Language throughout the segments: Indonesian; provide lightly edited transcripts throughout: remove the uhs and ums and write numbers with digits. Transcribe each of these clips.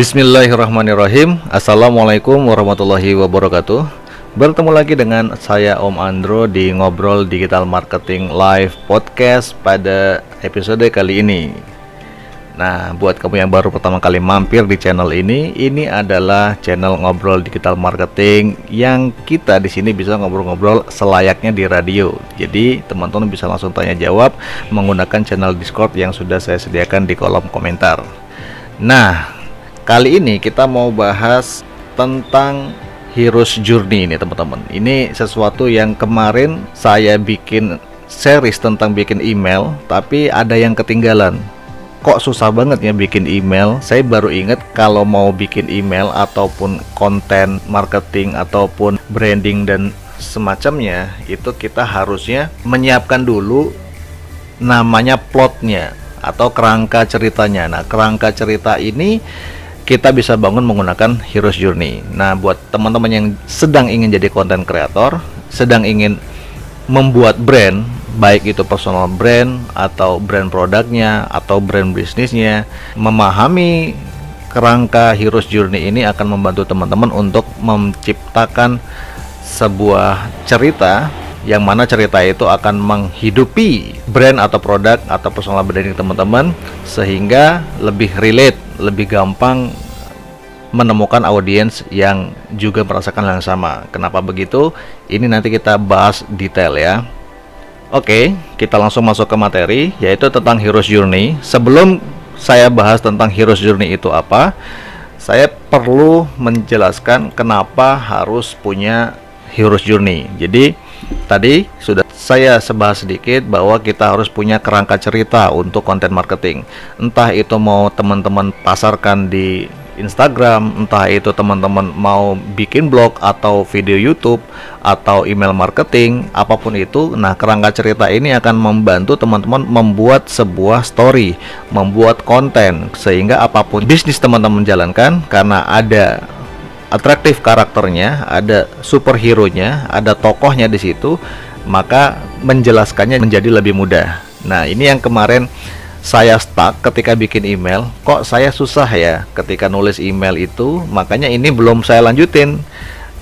Bismillahirrahmanirrahim. Assalamualaikum warahmatullahi wabarakatuh. Bertemu lagi dengan saya Om Andro di Ngobrol Digital Marketing Live Podcast pada episode kali ini. Nah, buat kamu yang baru pertama kali mampir di channel ini adalah channel Ngobrol Digital Marketing yang kita di sini bisa ngobrol-ngobrol selayaknya di radio. Jadi, teman-teman bisa langsung tanya jawab menggunakan channel Discord yang sudah saya sediakan di kolom komentar. Nah, kali ini kita mau bahas tentang Hero's Journey ini teman-teman. Ini sesuatu yang kemarin saya bikin series tentang bikin email, tapi ada yang ketinggalan. Kok susah banget ya bikin email? Saya baru ingat kalau mau bikin email ataupun konten marketing ataupun branding dan semacamnya, itu kita harusnya menyiapkan dulu namanya plotnya atau kerangka ceritanya. Nah, kerangka cerita ini kita bisa bangun menggunakan Hero's Journey. Nah, buat teman-teman yang sedang ingin jadi content creator, sedang ingin membuat brand, baik itu personal brand atau brand produknya atau brand bisnisnya, memahami kerangka Hero's Journey ini akan membantu teman-teman untuk menciptakan sebuah cerita yang mana cerita itu akan menghidupi brand atau produk atau personal branding teman-teman, sehingga lebih relate, lebih gampang menemukan audiens yang juga merasakan hal yang sama. Kenapa begitu? Ini nanti kita bahas detail ya. Oke, kita langsung masuk ke materi, yaitu tentang Hero's Journey. Sebelum saya bahas tentang Hero's Journey itu apa, saya perlu menjelaskan kenapa harus punya Hero's Journey. Jadi tadi sudah saya bahas sedikit bahwa kita harus punya kerangka cerita untuk konten marketing. Entah itu mau teman-teman pasarkan di Instagram, entah itu teman-teman mau bikin blog atau video YouTube atau email marketing, apapun itu. Nah, kerangka cerita ini akan membantu teman-teman membuat sebuah story, membuat konten, sehingga apapun bisnis teman-teman jalankan, karena ada atraktif karakternya, ada superhero-nya, ada tokohnya di situ, maka menjelaskannya menjadi lebih mudah. Nah, ini yang kemarin saya stuck ketika bikin email. Kok saya susah ya ketika nulis email itu, makanya ini belum saya lanjutin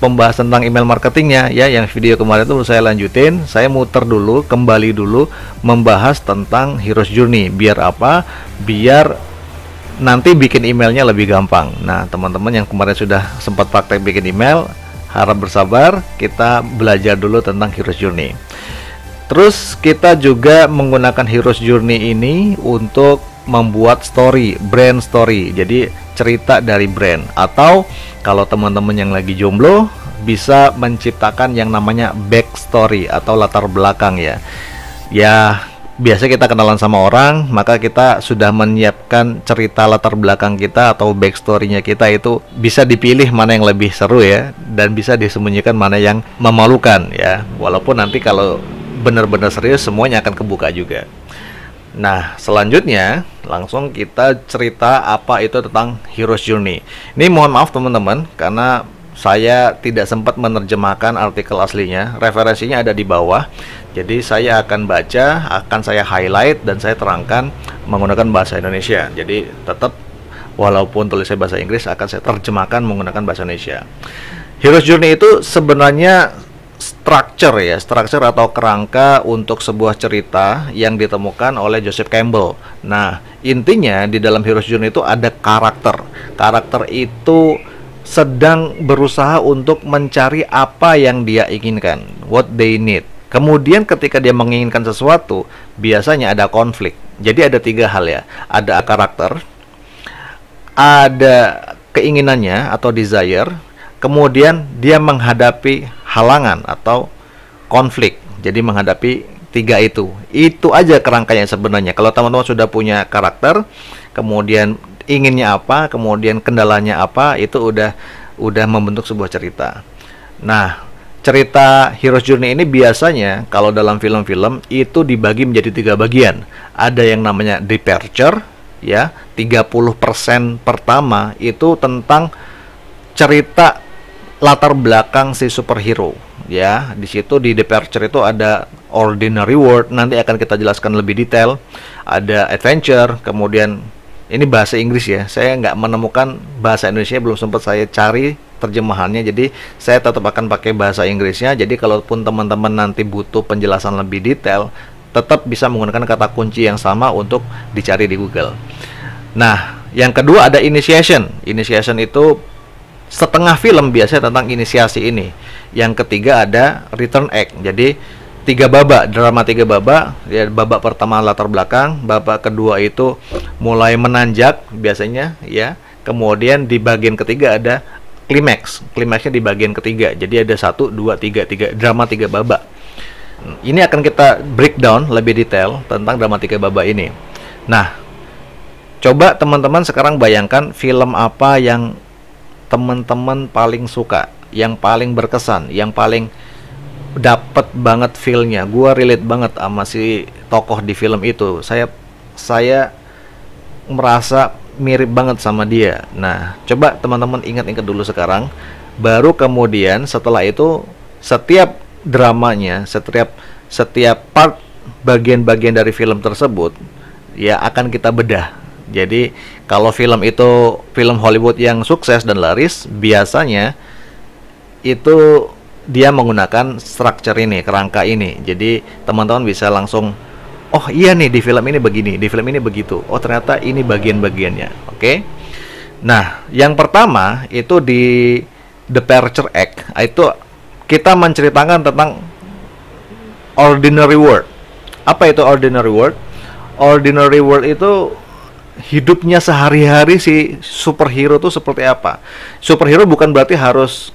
pembahasan tentang email marketingnya ya. Yang video kemarin itu saya lanjutin, saya muter dulu, kembali dulu membahas tentang Hero's Journey. Biar apa? Biar nanti bikin emailnya lebih gampang. Nah, teman-teman yang kemarin sudah sempat praktek bikin email, harap bersabar, kita belajar dulu tentang Hero's Journey. Terus kita juga menggunakan Hero's Journey ini untuk membuat story, brand story. Jadi cerita dari brand. Atau kalau teman-teman yang lagi jomblo, bisa menciptakan yang namanya backstory atau latar belakang ya. Ya, biasa kita kenalan sama orang, maka kita sudah menyiapkan cerita latar belakang kita atau backstory-nya kita, itu bisa dipilih mana yang lebih seru ya, dan bisa disembunyikan mana yang memalukan ya. Walaupun nanti kalau benar-benar serius semuanya akan kebuka juga. Nah, selanjutnya langsung kita cerita apa itu tentang Hero's Journey. Ini mohon maaf teman-teman, karena saya tidak sempat menerjemahkan artikel aslinya. Referensinya ada di bawah. Jadi saya akan baca, akan saya highlight, dan saya terangkan menggunakan bahasa Indonesia. Jadi tetap walaupun tulisnya bahasa Inggris, akan saya terjemahkan menggunakan bahasa Indonesia. Hero's Journey itu sebenarnya structure atau kerangka untuk sebuah cerita yang ditemukan oleh Joseph Campbell. Nah, intinya di dalam Hero's Journey itu ada karakter. Karakter itu sedang berusaha untuk mencari apa yang dia inginkan, what they need. Kemudian ketika dia menginginkan sesuatu, biasanya ada konflik. Jadi ada tiga hal ya. Ada karakter, ada keinginannya atau desire, kemudian dia menghadapi halangan atau konflik. Jadi menghadapi tiga itu. Itu aja kerangkanya sebenarnya. Kalau teman-teman sudah punya karakter, kemudian inginnya apa, kemudian kendalanya apa, itu udah membentuk sebuah cerita. Nah, cerita Hero's Journey ini biasanya kalau dalam film-film itu dibagi menjadi tiga bagian. Ada yang namanya departure ya, 30% pertama itu tentang cerita latar belakang si superhero ya. Di situ di departure itu ada ordinary world, nanti akan kita jelaskan lebih detail. Ada adventure, kemudian Ini bahasa Inggris ya, saya nggak menemukan bahasa Indonesia, belum sempat saya cari terjemahannya, jadi saya tetap akan pakai bahasa Inggrisnya. Jadi kalaupun teman-teman nanti butuh penjelasan lebih detail, tetap bisa menggunakan kata kunci yang sama untuk dicari di Google. Nah, yang kedua ada initiation. Initiation itu setengah film biasanya tentang inisiasi ini. Yang ketiga ada return act. Jadi 3 babak, drama 3 babak. Ya, babak pertama latar belakang, babak kedua itu mulai menanjak biasanya ya. Kemudian di bagian ketiga ada klimaks. Klimaksnya di bagian ketiga. Jadi ada 1 2 3 drama 3 babak. Ini akan kita breakdown lebih detail tentang drama 3 babak ini. Nah, coba teman-teman sekarang bayangkan film apa yang teman-teman paling suka, yang paling berkesan, yang paling dapat banget feel-nya. Gua relate banget sama si tokoh di film itu. Saya merasa mirip banget sama dia. Nah, coba teman-teman ingat-ingat dulu sekarang. Baru kemudian setelah itu setiap dramanya, setiap part bagian-bagian dari film tersebut ya akan kita bedah. Jadi kalau film itu film Hollywood yang sukses dan laris, biasanya itu dia menggunakan structure ini, kerangka ini. Jadi teman-teman bisa langsung, oh iya nih di film ini begini, di film ini begitu. Oh ternyata ini bagian-bagiannya. Oke. Nah, yang pertama itu di Departure Act, itu kita menceritakan tentang ordinary world. Apa itu ordinary world? Ordinary world itu hidupnya sehari-hari si superhero itu seperti apa. Superhero bukan berarti harus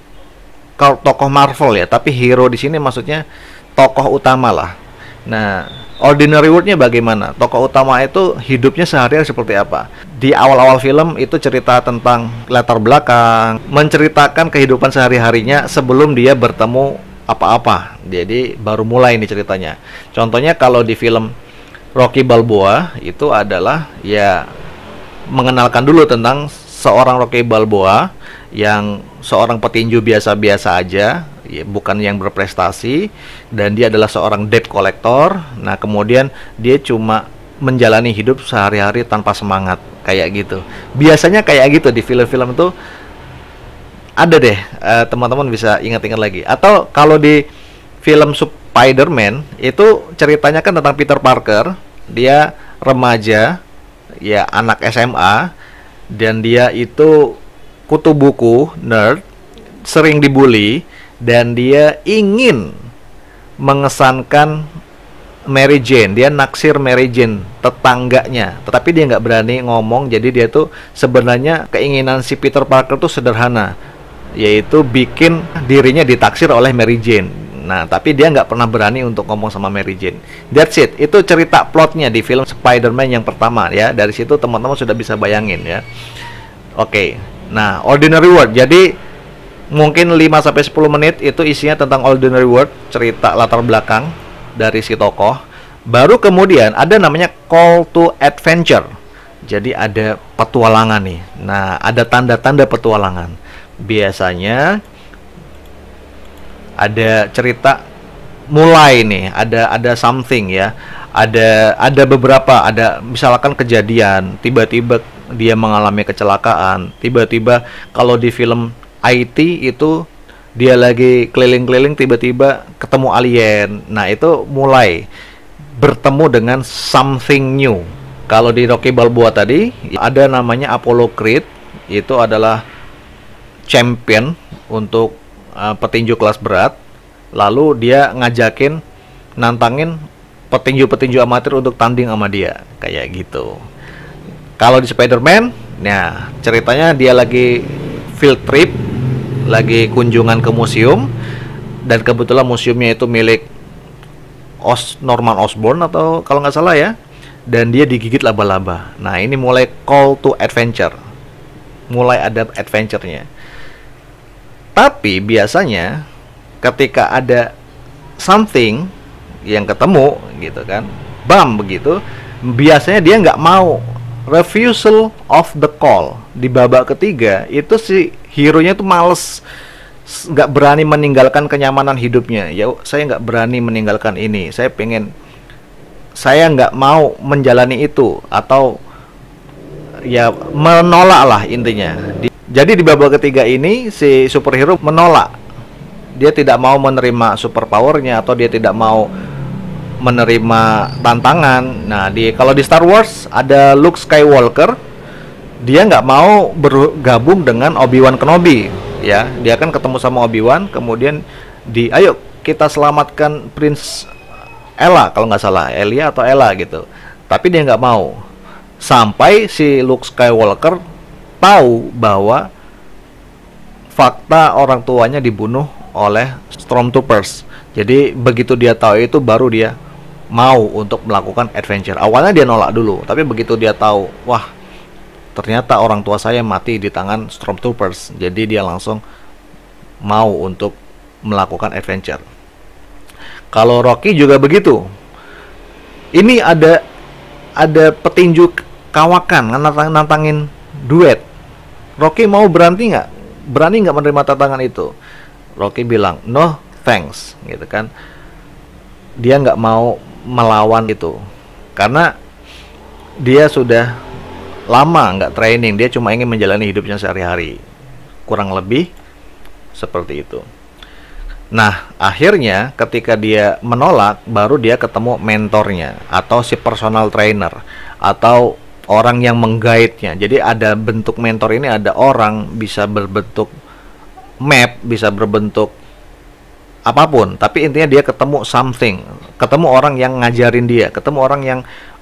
tokoh Marvel ya, tapi hero di sini maksudnya tokoh utama lah. Nah, ordinary world-nya bagaimana? Tokoh utama itu hidupnya sehari-hari seperti apa? Di awal-awal film itu cerita tentang latar belakang, menceritakan kehidupan sehari-harinya sebelum dia bertemu apa-apa. Jadi baru mulai ini ceritanya. Contohnya kalau di film Rocky Balboa itu adalah ya mengenalkan dulu tentang seorang Rocky Balboa yang seorang petinju biasa-biasa aja, ya, bukan yang berprestasi, dan dia adalah seorang debt collector. Nah, kemudian dia cuma menjalani hidup sehari-hari tanpa semangat, kayak gitu. Biasanya kayak gitu di film-film itu ada deh, teman-teman bisa ingat-ingat lagi. Atau kalau di film Spider-Man itu ceritanya kan tentang Peter Parker, dia remaja, ya anak SMA, dan dia itu kutu buku, nerd, sering dibully, dan dia ingin mengesankan Mary Jane. Dia naksir Mary Jane, tetangganya, tetapi dia nggak berani ngomong. Jadi dia tuh sebenarnya keinginan si Peter Parker tuh sederhana, yaitu bikin dirinya ditaksir oleh Mary Jane. Nah, tapi dia nggak pernah berani untuk ngomong sama Mary Jane. That's it. Itu cerita plotnya di film Spider-Man yang pertama ya. Dari situ teman-teman sudah bisa bayangin ya. Oke. Nah, ordinary world. Jadi mungkin 5-10 menit itu isinya tentang ordinary world, cerita latar belakang dari si tokoh. Baru kemudian ada namanya call to adventure. Jadi ada petualangan nih. Nah, ada tanda-tanda petualangan. Biasanya ada cerita mulai nih, ada something ya. Ada beberapa, ada misalkan kejadian, tiba-tiba dia mengalami kecelakaan, tiba-tiba kalau di film IT itu dia lagi keliling-keliling tiba-tiba ketemu alien. Nah, itu mulai bertemu dengan something new. Kalau di Rocky Balboa tadi ada namanya Apollo Creed, itu adalah champion untuk petinju kelas berat. Lalu dia ngajakin nantangin petinju-petinju amatir untuk tanding sama dia, kayak gitu. Kalau di Spider-Man, nah ceritanya dia lagi field trip, lagi kunjungan ke museum, dan kebetulan museumnya itu milik Norman Osborn atau kalau nggak salah ya, dan dia digigit laba-laba. Nah, ini mulai call to adventure, mulai ada adventure-nya. Tapi biasanya ketika ada something yang ketemu gitu kan, bam begitu, biasanya dia nggak mau, refusal of the call. Di babak ketiga itu si hero-nya tuh males, nggak berani meninggalkan kenyamanan hidupnya. Ya, saya nggak berani meninggalkan ini, saya nggak mau menjalani itu, atau ya menolak lah intinya. Jadi di babak ketiga ini si superhero menolak. Dia tidak mau menerima superpowernya atau dia tidak mau menerima tantangan. Nah, kalau di Star Wars ada Luke Skywalker, dia nggak mau bergabung dengan Obi-Wan Kenobi, ya. Dia kan ketemu sama Obi-Wan, kemudian ayo kita selamatkan Prince Ella, kalau nggak salah, Elia atau Ella gitu. Tapi dia nggak mau. Sampai si Luke Skywalker tahu bahwa fakta orang tuanya dibunuh oleh Stormtroopers. Jadi begitu dia tahu itu, baru dia mau untuk melakukan adventure. Awalnya dia nolak dulu, tapi begitu dia tahu, wah ternyata orang tua saya mati di tangan Stormtroopers, jadi dia langsung mau untuk melakukan adventure. Kalau Rocky juga begitu. Ini ada petinju kawakan nantangin duet. Rocky mau berani nggak menerima tantangan itu? Rocky bilang no thanks, gitu kan. Dia nggak mau melawan itu karena dia sudah lama nggak training. Dia cuma ingin menjalani hidupnya sehari-hari, kurang lebih seperti itu. Nah, akhirnya ketika dia menolak, baru dia ketemu mentornya atau si personal trainer atau orang yang mengguide-nya. Jadi ada bentuk mentor ini, ada orang bisa berbentuk map, bisa berbentuk apapun, tapi intinya dia ketemu something, ketemu orang yang ngajarin dia, ketemu orang yang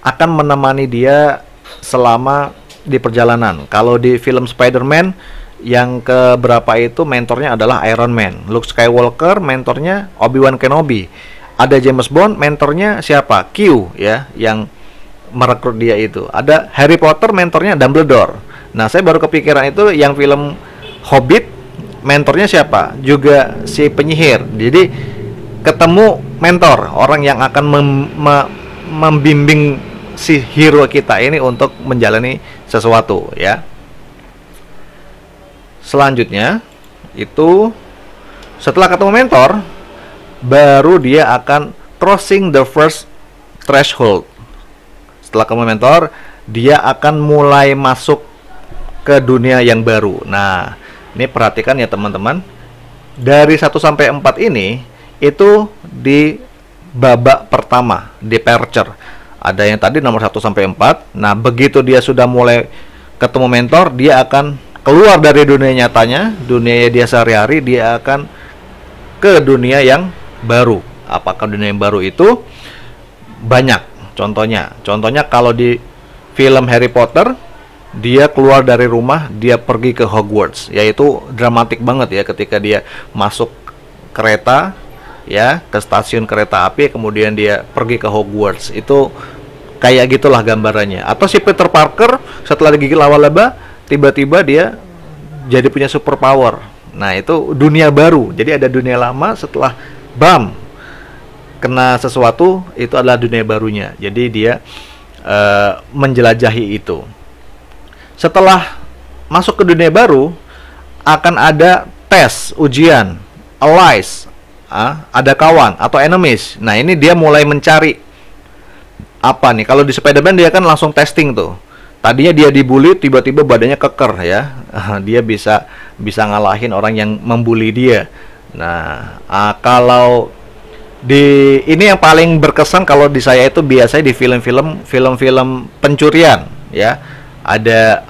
akan menemani dia selama di perjalanan. Kalau di film Spider-Man yang keberapa itu mentornya adalah Iron Man. Luke Skywalker mentornya Obi-Wan Kenobi. Ada James Bond mentornya siapa? Q, ya, yang merekrut dia itu. Ada Harry Potter mentornya Dumbledore. Nah, saya baru kepikiran itu yang film Hobbit mentornya siapa? Juga si penyihir. Jadi ketemu mentor, orang yang akan membimbing si hero kita ini untuk menjalani sesuatu, ya. Selanjutnya itu setelah ketemu mentor, baru dia akan crossing the first threshold. Setelah ketemu mentor, dia akan mulai masuk ke dunia yang baru. Nah, ini perhatikan ya teman-teman. Dari 1 sampai 4 ini itu di babak pertama, departure. Ada yang tadi nomor 1 sampai 4. Nah, begitu dia sudah mulai ketemu mentor, dia akan keluar dari dunia nyatanya, dunia dia sehari-hari, dia akan ke dunia yang baru. Apakah dunia yang baru itu? Banyak contohnya. Contohnya kalau di film Harry Potter, dia keluar dari rumah, dia pergi ke Hogwarts, yaitu dramatik banget ya, ketika dia masuk kereta, ya, ke stasiun kereta api, kemudian dia pergi ke Hogwarts. Itu kayak gitulah gambarannya. Atau si Peter Parker setelah digigit laba-laba, tiba-tiba dia jadi punya superpower. Nah, itu dunia baru. Jadi ada dunia lama, setelah bam kena sesuatu, itu adalah dunia barunya. Jadi dia menjelajahi itu. Setelah masuk ke dunia baru, akan ada tes, ujian, allies, ada kawan atau enemies. Nah, ini dia mulai mencari apa nih. Kalau di Spider-Man dia kan langsung testing tuh. Tadinya dia dibully, tiba-tiba badannya keker, ya. Dia bisa ngalahin orang yang membuli dia. Nah, kalau ini yang paling berkesan kalau di saya itu biasanya di film-film pencurian, ya. Ada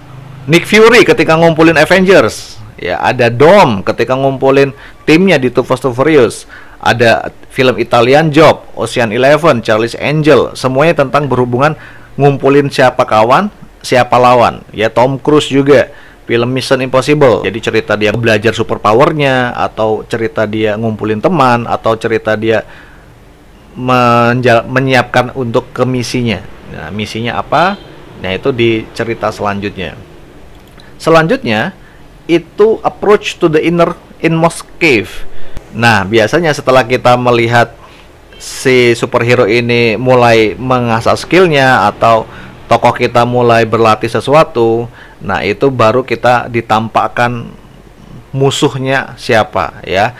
Nick Fury ketika ngumpulin Avengers, ya. Ada Dom ketika ngumpulin timnya di Too Fast Too Furious. Ada film Italian Job, Ocean Eleven, Charlie's Angel, semuanya tentang berhubungan ngumpulin siapa kawan, siapa lawan, ya. Tom Cruise juga film Mission Impossible, jadi cerita dia belajar superpowernya, atau cerita dia ngumpulin teman, atau cerita dia menyiapkan untuk ke misinya. Nah, misinya apa? Nah, itu di cerita selanjutnya. Selanjutnya itu approach to the inmost cave. Nah, biasanya setelah kita melihat si superhero ini mulai mengasah skillnya, atau tokoh kita mulai berlatih sesuatu, nah itu baru kita ditampakkan musuhnya siapa, ya.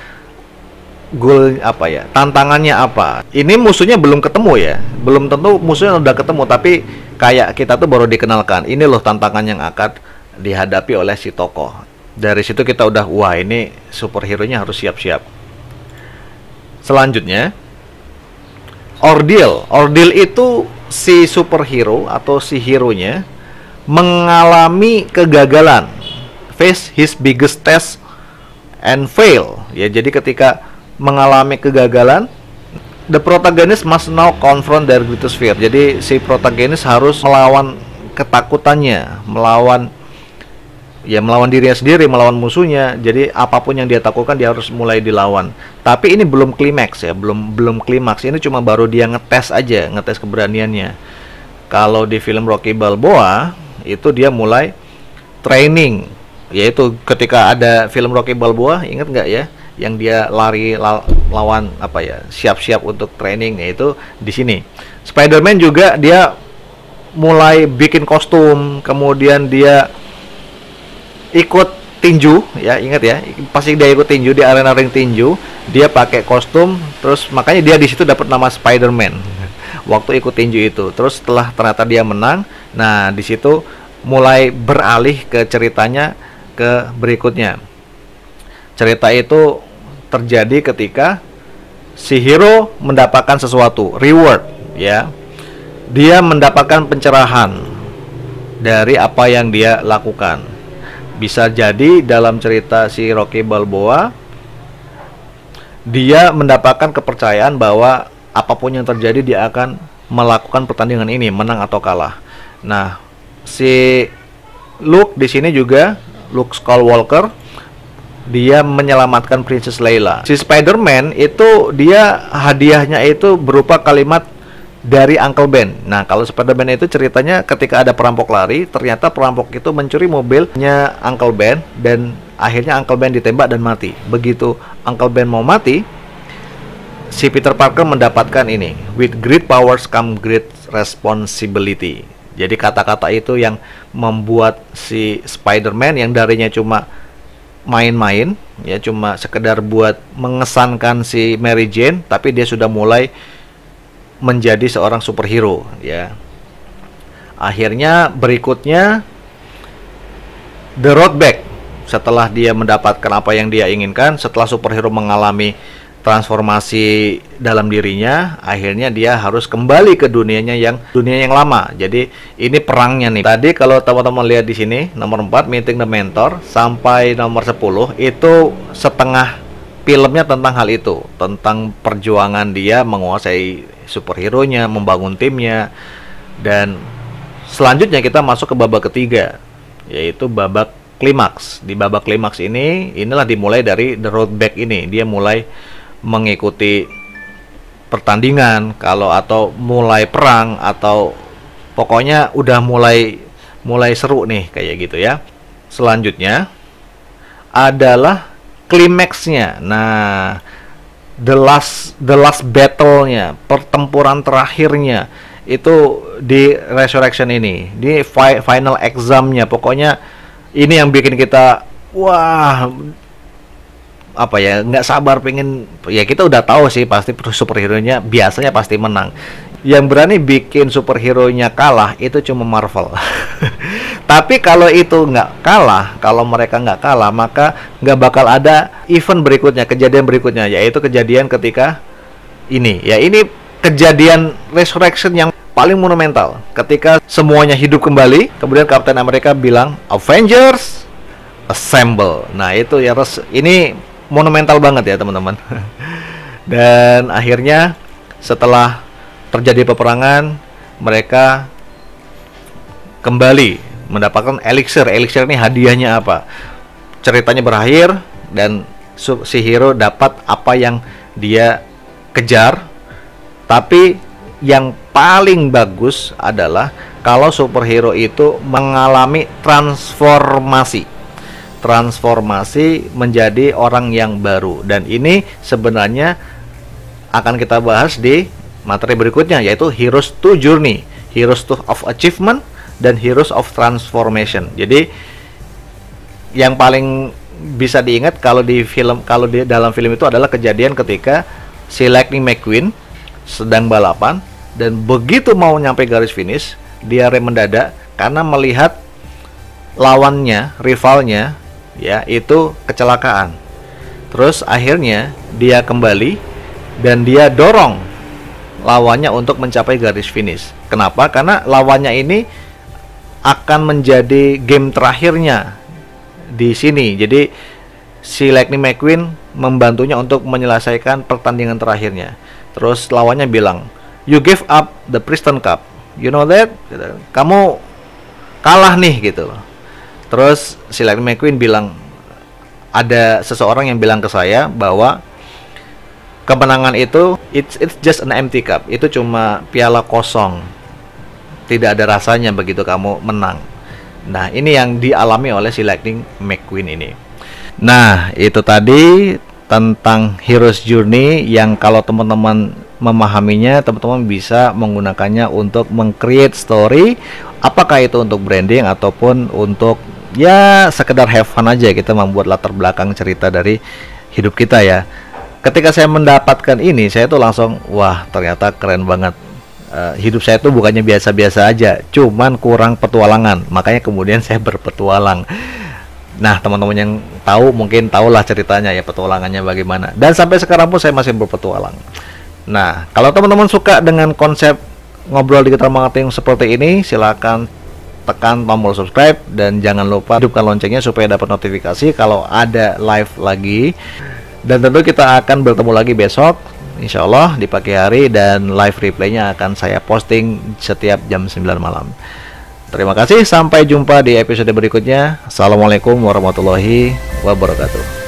Goal apa ya? Tantangannya apa? Ini musuhnya belum ketemu, ya. Belum tentu musuhnya udah ketemu, tapi kayak kita tuh baru dikenalkan, ini loh tantangan yang akan dihadapi oleh si tokoh. Dari situ kita udah, wah ini superhero-nya harus siap-siap. Selanjutnya, ordeal. Ordeal itu si superhero atau si hero-nya mengalami kegagalan, face his biggest test and fail. Ya, jadi ketika mengalami kegagalan, the protagonist must now confront their greatest fear. Jadi si protagonis harus melawan ketakutannya, melawan dirinya sendiri, melawan musuhnya. Jadi apapun yang dia takutkan dia harus mulai dilawan. Tapi ini belum klimaks ya, belum klimaks. Ini cuma baru dia ngetes aja, ngetes keberaniannya. Kalau di film Rocky Balboa itu dia mulai training, yaitu ketika ada film Rocky Balboa, ingat nggak ya, yang dia lari lawan apa ya, siap-siap untuk training, yaitu di sini. Spider-Man juga dia mulai bikin kostum, kemudian dia ikut tinju, ya ingat ya, pasti dia ikut tinju di arena ring tinju, dia pakai kostum, terus makanya dia di situ dapat nama Spider-Man waktu ikut tinju itu. Terus setelah ternyata dia menang, nah di situ mulai beralih ke ceritanya ke berikutnya. Cerita itu terjadi ketika si hero mendapatkan sesuatu, reward, ya. Dia mendapatkan pencerahan dari apa yang dia lakukan. Bisa jadi dalam cerita si Rocky Balboa, dia mendapatkan kepercayaan bahwa apapun yang terjadi dia akan melakukan pertandingan ini, menang atau kalah. Nah, si Luke di sini juga, Luke Skywalker, dia menyelamatkan Princess Leia. Si Spider-Man itu dia hadiahnya itu berupa kalimat dari Uncle Ben. Nah, kalau Spider-Man itu ceritanya ketika ada perampok lari, ternyata perampok itu mencuri mobilnya Uncle Ben dan akhirnya Uncle Ben ditembak dan mati. Begitu Uncle Ben mau mati, si Peter Parker mendapatkan ini, with great powers come great responsibility. Jadi kata-kata itu yang membuat si Spider-Man yang darinya cuma main-main, ya cuma sekedar buat mengesankan si Mary Jane, tapi dia sudah mulai menjadi seorang superhero, ya. Akhirnya berikutnya the road back. Setelah dia mendapatkan apa yang dia inginkan, setelah superhero mengalami transformasi dalam dirinya, akhirnya dia harus kembali ke dunia yang lama. Jadi ini perangnya nih. Tadi kalau teman-teman lihat di sini nomor 4 Meeting the Mentor sampai nomor 10 itu setengah filmnya tentang hal itu, tentang perjuangan dia menguasai superhero-nya, membangun timnya. Dan selanjutnya kita masuk ke babak ketiga, yaitu babak klimaks. Di babak klimaks inilah dimulai dari the road back ini. Dia mulai mengikuti pertandingan atau mulai perang, atau pokoknya udah mulai seru nih kayak gitu ya. Selanjutnya adalah klimaksnya. Nah, the last battle-nya, pertempuran terakhirnya itu di Resurrection ini, di final exam-nya. Pokoknya ini yang bikin kita wah, apa ya, nggak sabar pengen. Ya kita udah tahu sih pasti superhero-nya biasanya pasti menang. Yang berani bikin superhero-nya kalah itu cuma Marvel. Tapi kalau itu nggak kalah, kalau mereka nggak kalah, maka nggak bakal ada event berikutnya, kejadian berikutnya, yaitu kejadian ketika ini. Ya ini kejadian Resurrection yang paling monumental. Ketika semuanya hidup kembali, kemudian Captain America bilang, Avengers Assemble. Nah itu ya, ini monumental banget ya teman-teman. Dan akhirnya setelah terjadi peperangan, mereka kembali mendapatkan elixir. Elixir ini hadiahnya apa? Ceritanya berakhir dan si hero dapat apa yang dia kejar. Tapi yang paling bagus adalah kalau superhero itu mengalami transformasi menjadi orang yang baru. Dan ini sebenarnya akan kita bahas di materi berikutnya, yaitu Heroes to Journey, Heroes to of Achievement, dan Heroes of Transformation. Jadi yang paling bisa diingat kalau di dalam film itu adalah kejadian ketika si Lightning McQueen sedang balapan dan begitu mau nyampe garis finish, dia rem mendadak karena melihat lawannya, rivalnya ya itu kecelakaan. Terus akhirnya dia kembali dan dia dorong lawannya untuk mencapai garis finish. Kenapa? Karena lawannya ini akan menjadi game terakhirnya di sini. Jadi si Lightning McQueen membantunya untuk menyelesaikan pertandingan terakhirnya. Terus lawannya bilang, "You gave up the Preston Cup. You know that?" Kamu kalah nih gitu loh. Terus si Lightning McQueen bilang, ada seseorang yang bilang ke saya bahwa kemenangan itu it's just an empty cup. Itu cuma piala kosong. Tidak ada rasanya begitu kamu menang. Nah, ini yang dialami oleh si Lightning McQueen ini. Nah, itu tadi tentang Hero's Journey yang kalau teman-teman memahaminya, teman-teman bisa menggunakannya untuk meng-create story, apakah itu untuk branding ataupun untuk ya sekedar have fun aja, kita membuat latar belakang cerita dari hidup kita ya. Ketika saya mendapatkan ini, saya tuh langsung, wah ternyata keren banget. Hidup saya tuh bukannya biasa-biasa aja, cuman kurang petualangan, makanya kemudian saya berpetualang. Nah, teman-teman yang tahu mungkin tahulah ceritanya ya, petualangannya bagaimana. Dan sampai sekarang pun saya masih berpetualang. Nah, kalau teman-teman suka dengan konsep ngobrol digital marketing seperti ini, silakan tekan tombol subscribe dan jangan lupa hidupkan loncengnya supaya dapat notifikasi kalau ada live lagi. Dan tentu kita akan bertemu lagi besok, insya Allah di pagi hari, dan live replaynya akan saya posting setiap jam 9 malam. Terima kasih, sampai jumpa di episode berikutnya. Assalamualaikum warahmatullahi wabarakatuh.